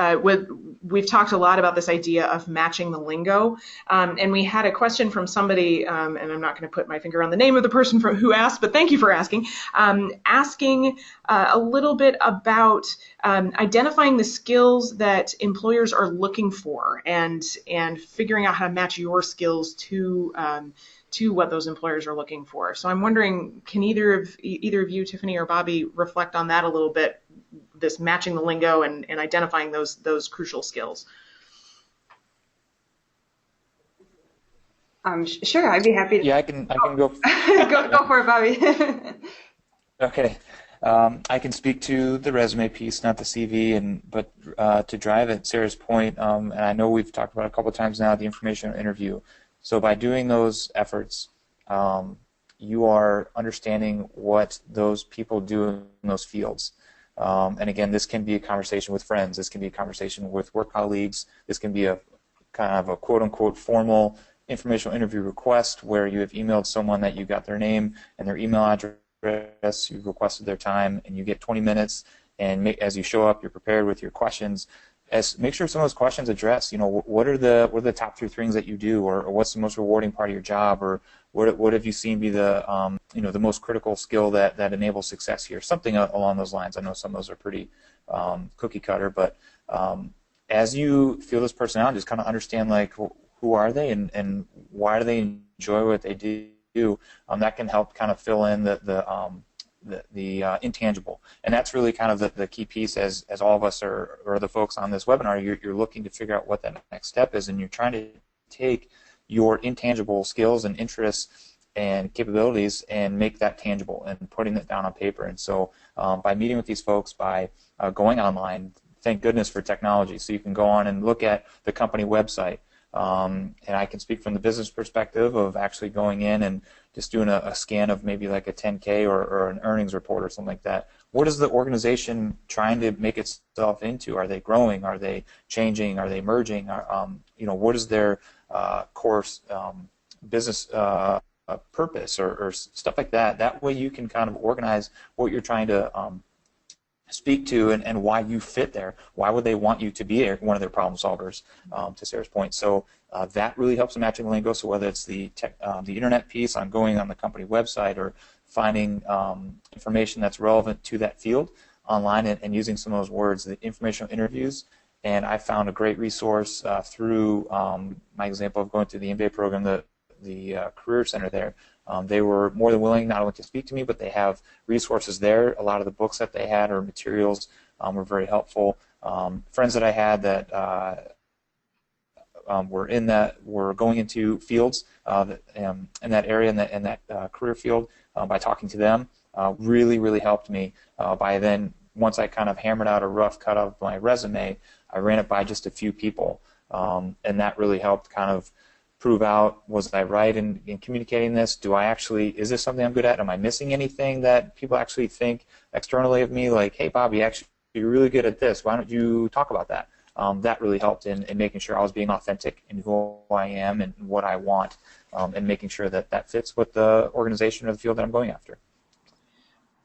B: we've talked a lot about this idea of matching the lingo. And we had a question from somebody, and I'm not going to put my finger on the name of the person who asked, but thank you for asking, asking a little bit about identifying the skills that employers are looking for and figuring out how to match your skills to what those employers are looking for. So I'm wondering, can either of you, Tiffany or Bobby, reflect on that a little bit, this matching the lingo and identifying those crucial skills?
C: Sure, I'd be happy to.
D: Yeah, I can go.
C: Go for it, Bobby.
D: Okay. I can speak to the resume piece, not the CV, but to drive at Sarah's point, and I know we've talked about it a couple of times now, the informational interview. So by doing those efforts, you are understanding what those people do in those fields. And again, this can be a conversation with friends. This can be a conversation with work colleagues. This can be a kind of a quote-unquote formal informational interview request where you have emailed someone that you got their name and their email address, you've requested their time, and you get 20 minutes, and as you show up, you're prepared with your questions. Make sure some of those questions address, what are the top 3 things that you do, or what's the most rewarding part of your job, or what have you seen be the the most critical skill that enables success here, something along those lines. I know some of those are pretty cookie cutter, but as you feel this person out, just kind of understand like who are they and why do they enjoy what they do. That can help kind of fill in the intangible, and that's really kind of the key piece as all of us or the folks on this webinar. You're looking to figure out what that next step is, and you're trying to take your intangible skills and interests and capabilities and make that tangible and putting it down on paper. And so by meeting with these folks, by going online, thank goodness for technology, so you can go on and look at the company website. And I can speak from the business perspective of actually going in and just doing a scan of maybe like a 10K or an earnings report or something like that. What is the organization trying to make itself into? Are they growing? Are they changing? Are they merging? What is their core business purpose or stuff like that? That way you can kind of organize what you're trying to speak to and why you fit there. Why would they want you to be one of their problem solvers, to Sarah's point? So that really helps in matching the lingo. So whether it's the internet piece on going on the company website or finding information that's relevant to that field online and using some of those words, the informational interviews. And I found a great resource through my example of going through the MBA program, the Career Center there. They were more than willing not only to speak to me, but they have resources there. A lot of the books that they had or materials were very helpful. Friends that I had that were going into fields in that area, in that career field, by talking to them, really helped me. By then, once I kind of hammered out a rough cut of my resume, I ran it by just a few people, and that really helped kind of prove out, was I right in communicating this? Is this something I'm good at? Am I missing anything that people actually think externally of me? Like, hey, Bob, you're really good at this. Why don't you talk about that? That really helped in making sure I was being authentic in who I am and what I want, and making sure that fits with the organization or the field that I'm going after.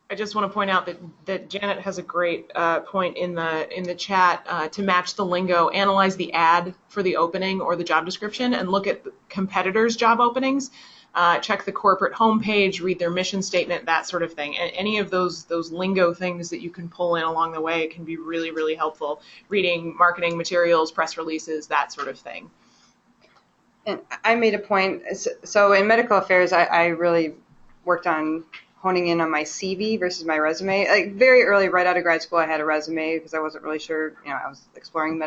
B: I just want to point out that Janet has a great point in the chat to match the lingo. Analyze the ad for the opening or the job description and look at competitors' job openings. Check the corporate homepage, read their mission statement, that sort of thing. And any of those lingo things that you can pull in along the way can be really helpful. Reading marketing materials, press releases, that sort of thing.
C: And I made a point. So in medical affairs, I really worked on honing in on my CV versus my resume. Like very early, right out of grad school, I had a resume because I wasn't really sure. I was exploring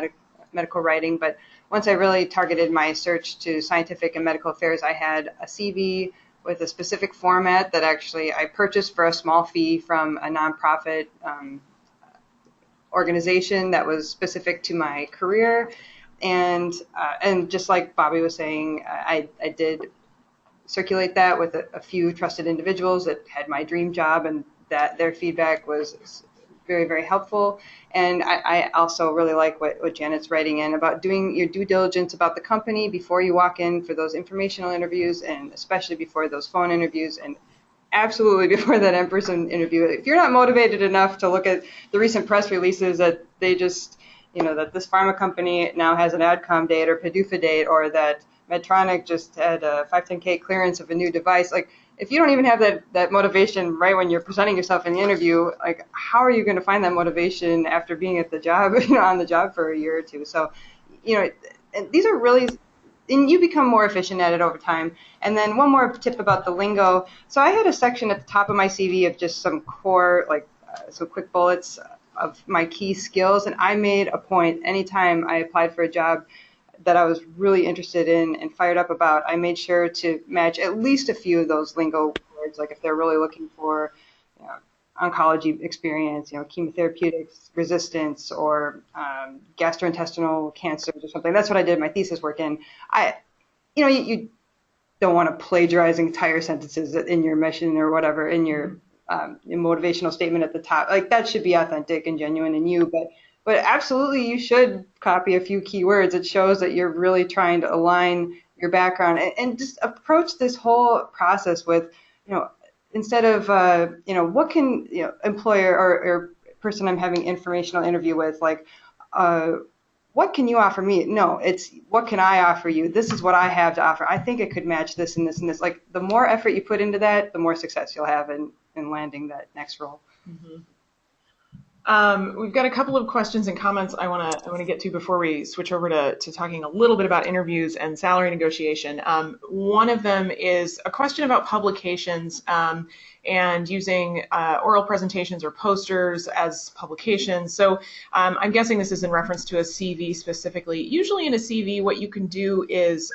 C: medical writing. But once I really targeted my search to scientific and medical affairs, I had a CV with a specific format that actually I purchased for a small fee from a nonprofit organization that was specific to my career. And just like Bobby was saying, I did circulate that with a few trusted individuals that had my dream job, and that their feedback was very helpful. And I also really like what Janet's writing in about doing your due diligence about the company before you walk in for those informational interviews, and especially before those phone interviews, and absolutely before that in-person interview. If you're not motivated enough to look at the recent press releases that they just, that this pharma company now has an AdCom date or PDUFA date, or that Medtronic just had a 510K clearance of a new device. Like, if you don't even have that motivation right when you're presenting yourself in the interview, like, how are you going to find that motivation after being at the job, on the job for a year or two? So, and these are really, and you become more efficient at it over time. And then one more tip about the lingo. So I had a section at the top of my CV of just some core, some quick bullets of my key skills. And I made a point anytime I applied for a job that I was really interested in and fired up about, I made sure to match at least a few of those lingo words. Like if they're really looking for oncology experience, chemotherapeutics resistance or gastrointestinal cancers or something. That's what I did my thesis work in. You don't want to plagiarize entire sentences in your mission or whatever in your motivational statement at the top. Like that should be authentic and genuine in you, but absolutely you should copy a few keywords. It shows that you're really trying to align your background and just approach this whole process with, instead of, what can, employer or person I'm having informational interview with, like, what can you offer me? No, it's what can I offer you? This is what I have to offer. I think it could match this and this and this. Like the more effort you put into that, the more success you'll have in landing that next role.
B: Mm-hmm. We've got a couple of questions and comments I want to get to before we switch over to talking a little bit about interviews and salary negotiation. One of them is a question about publications and using oral presentations or posters as publications. So I'm guessing this is in reference to a CV specifically. Usually in a CV, what you can do is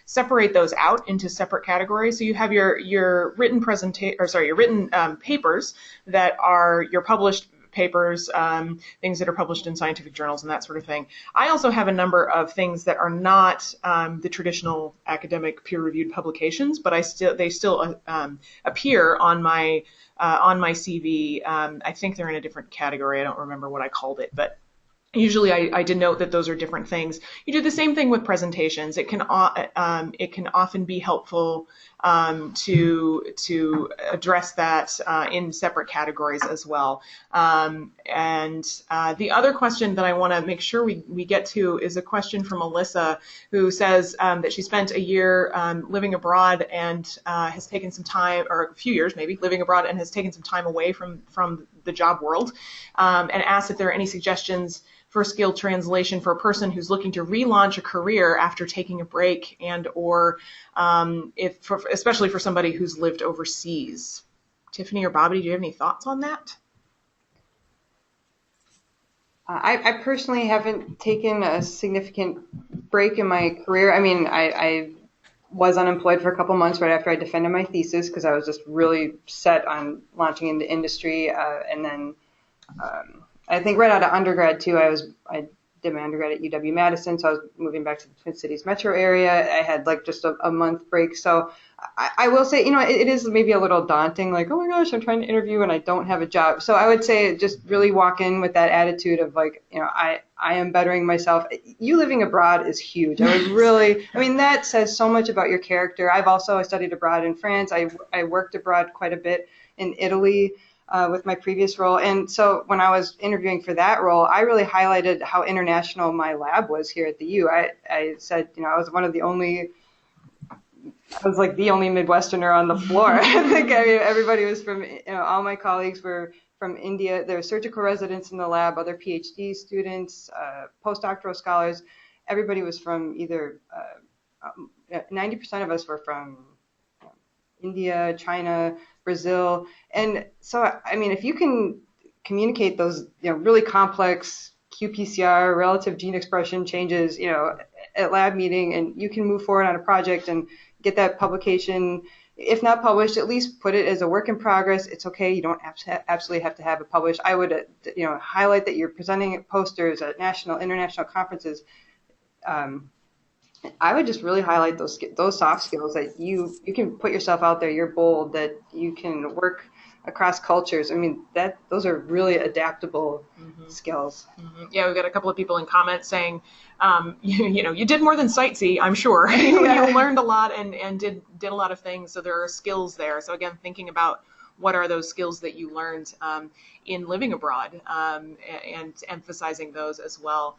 B: separate those out into separate categories. So you have your written papers that are your published papers, things that are published in scientific journals and that sort of thing. I also have a number of things that are not the traditional academic peer-reviewed publications, but they still appear on my CV. I think they're in a different category. I don't remember what I called it, but usually I denote that those are different things. You do the same thing with presentations. It can often be helpful to address that in separate categories as well. And the other question that I want to make sure we get to is a question from Alyssa, who says that she spent a year living abroad and has taken some time, or a few years maybe, living abroad and has taken some time away from the job world, and asked if there are any suggestions for skill translation for a person who's looking to relaunch a career after taking a break, and or especially for somebody who's lived overseas. Tiffany or Bobby, do you have any thoughts on that?
C: I personally haven't taken a significant break in my career. I mean, I was unemployed for a couple months right after I defended my thesis because I was just really set on launching into industry, and then I think right out of undergrad too, I did my undergrad at UW-Madison, so I was moving back to the Twin Cities metro area. I had like just a month break. So I will say, it is maybe a little daunting, like, oh my gosh, I'm trying to interview and I don't have a job. So I would say just really walk in with that attitude of like, I am bettering myself. You living abroad is huge. That says so much about your character. I studied abroad in France. I worked abroad quite a bit in Italy. With my previous role. And so when I was interviewing for that role, I really highlighted how international my lab was here at the U. I said, I was the only Midwesterner on the floor. I think everybody was from, all my colleagues were from India. There were surgical residents in the lab, other PhD students, postdoctoral scholars. Everybody was from either, 90% of us were from India, China, Brazil. And so, if you can communicate those, really complex qPCR, relative gene expression changes, at lab meeting, and you can move forward on a project and get that publication, if not published, at least put it as a work in progress. It's okay. You don't absolutely have to have it published. I would, highlight that you're presenting at posters at national, international conferences. I would just really highlight those soft skills that you can put yourself out there. You're bold, that you can work across cultures. Those are really adaptable skills.
B: Mm-hmm. Yeah, we've got a couple of people in comments saying, you did more than sightsee, I'm sure. You learned a lot and did a lot of things. So there are skills there. So again, thinking about what are those skills that you learned in living abroad, and emphasizing those as well.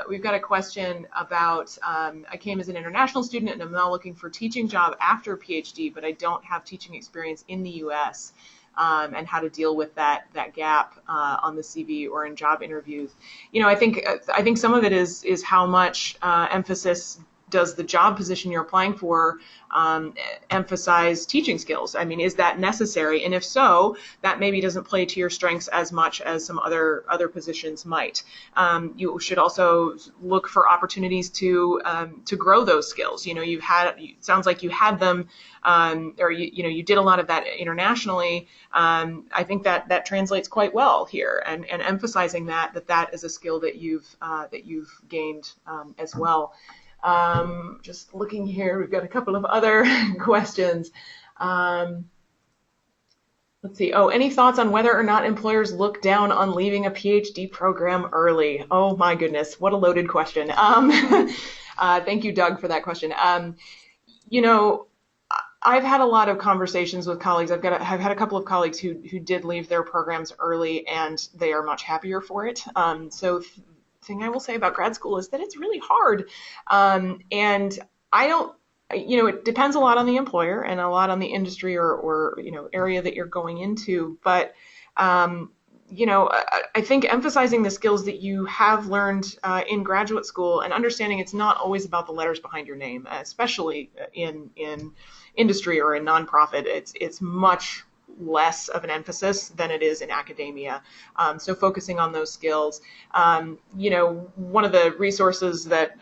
B: We've got a question about, I came as an international student and I'm now looking for a teaching job after PhD, but I don't have teaching experience in the US, and how to deal with that gap on the CV or in job interviews. I think some of it is how much emphasis does the job position you're applying for emphasize teaching skills? I mean, is that necessary? And if so, that maybe doesn't play to your strengths as much as some other positions might. You should also look for opportunities to grow those skills. You know, it sounds like you had them, or you did a lot of that internationally. I think that translates quite well here, and emphasizing that is a skill that you've gained as well. Just looking here, we've got a couple of other questions. Let's see. Oh, any thoughts on whether or not employers look down on leaving a PhD program early? Oh my goodness, what a loaded question. Thank you, Doug, for that question. You know, I've had a lot of conversations with colleagues. I've had a couple of colleagues who did leave their programs early, and they are much happier for it. So the thing I will say about grad school is that it's really hard. And I don't, it depends a lot on the employer and a lot on the industry or area that you're going into. But, I think emphasizing the skills that you have learned in graduate school and understanding it's not always about the letters behind your name, especially in industry or in nonprofit, it's much less of an emphasis than it is in academia. So focusing on those skills. One of the resources that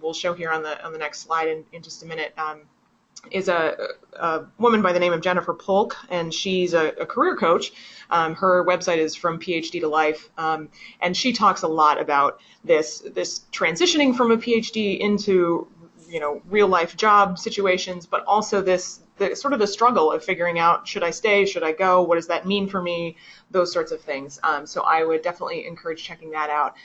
B: we'll show here on the next slide in just a minute is a woman by the name of Jennifer Polk, and she's a career coach. Her website is From PhD to Life, and she talks a lot about this transitioning from a PhD into real life job situations, but also the struggle of figuring out, should I stay, should I go, what does that mean for me, those sorts of things. So I would definitely encourage checking that out.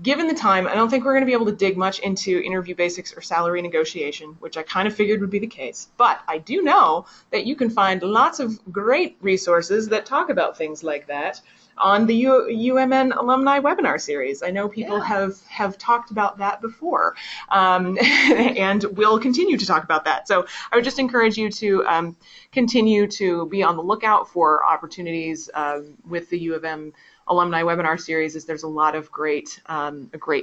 B: Given the time, I don't think we're going to be able to dig much into interview basics or salary negotiation, which I kind of figured would be the case, but I do know that you can find lots of great resources that talk about things like that on the UMN Alumni webinar series. I know people have talked about that before, and will continue to talk about that. So I would just encourage you to continue to be on the lookout for opportunities with the U of M Alumni webinar series, as there's a lot of great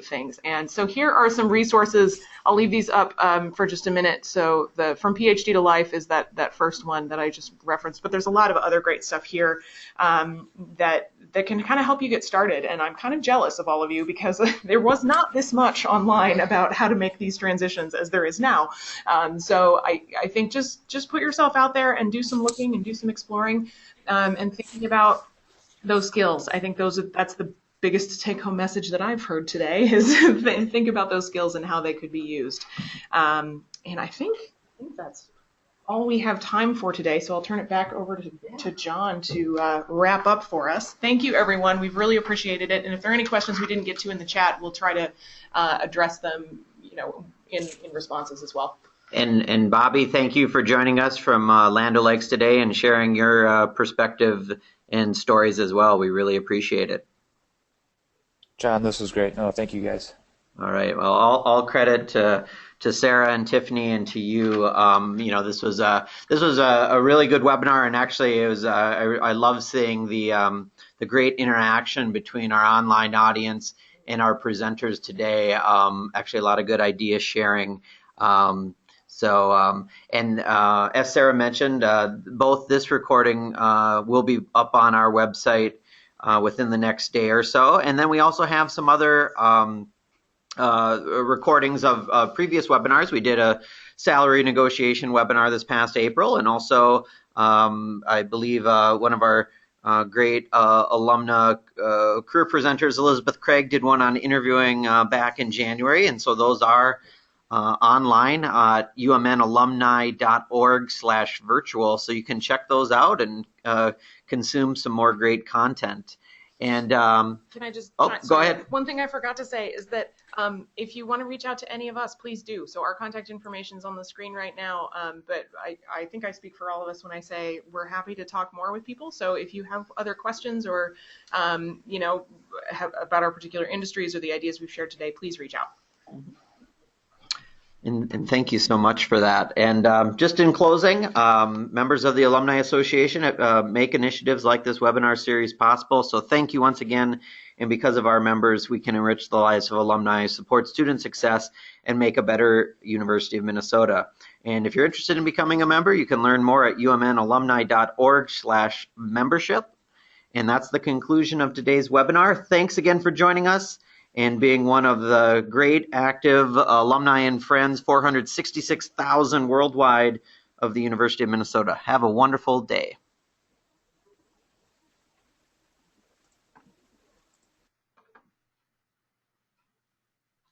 B: things. And so here are some resources. I'll leave these up for just a minute. So the From PhD to Life is that first one that I just referenced, but there's a lot of other great stuff here that can kind of help you get started. And I'm kind of jealous of all of you because there was not this much online about how to make these transitions as there is now. So I think just put yourself out there and do some looking and do some exploring and thinking about those skills. I think that's the biggest take-home message that I've heard today is think about those skills and how they could be used. And I think that's all we have time for today. So I'll turn it back over to John to wrap up for us. Thank you, everyone. We've really appreciated it. And if there are any questions we didn't get to in the chat, we'll try to address them, in responses as well.
A: And Bobby, thank you for joining us from Land O'Lakes today and sharing your perspective and stories as well. We really appreciate it.
D: John, this was great. No, thank you guys.
A: All right. Well, all credit to Sarah and Tiffany and to you. This was a really good webinar, and actually it was I love seeing the great interaction between our online audience and our presenters today. Actually, a lot of good idea sharing. As Sarah mentioned, both this recording will be up on our website within the next day or so. And then we also have some other recordings of previous webinars. We did a salary negotiation webinar this past April, and also I believe one of our great alumna career presenters, Elizabeth Craig, did one on interviewing back in January. And so those are online at umnalumni.org/virtual, so you can check those out and consume some more great content. And
B: can I just
A: go ahead.
B: One thing I forgot to say is that if you want to reach out to any of us, please do. So our contact information is on the screen right now, but I think I speak for all of us when I say we're happy to talk more with people. So if you have other questions or about our particular industries or the ideas we've shared today, please reach out.
A: And thank you so much for that. And just in closing, members of the Alumni Association make initiatives like this webinar series possible. So thank you once again. And because of our members, we can enrich the lives of alumni, support student success, and make a better University of Minnesota. And if you're interested in becoming a member, you can learn more at umnalumni.org/membership. And that's the conclusion of today's webinar. Thanks again for joining us and being one of the great active alumni and friends, 466,000 worldwide, of the University of Minnesota. Have a wonderful day.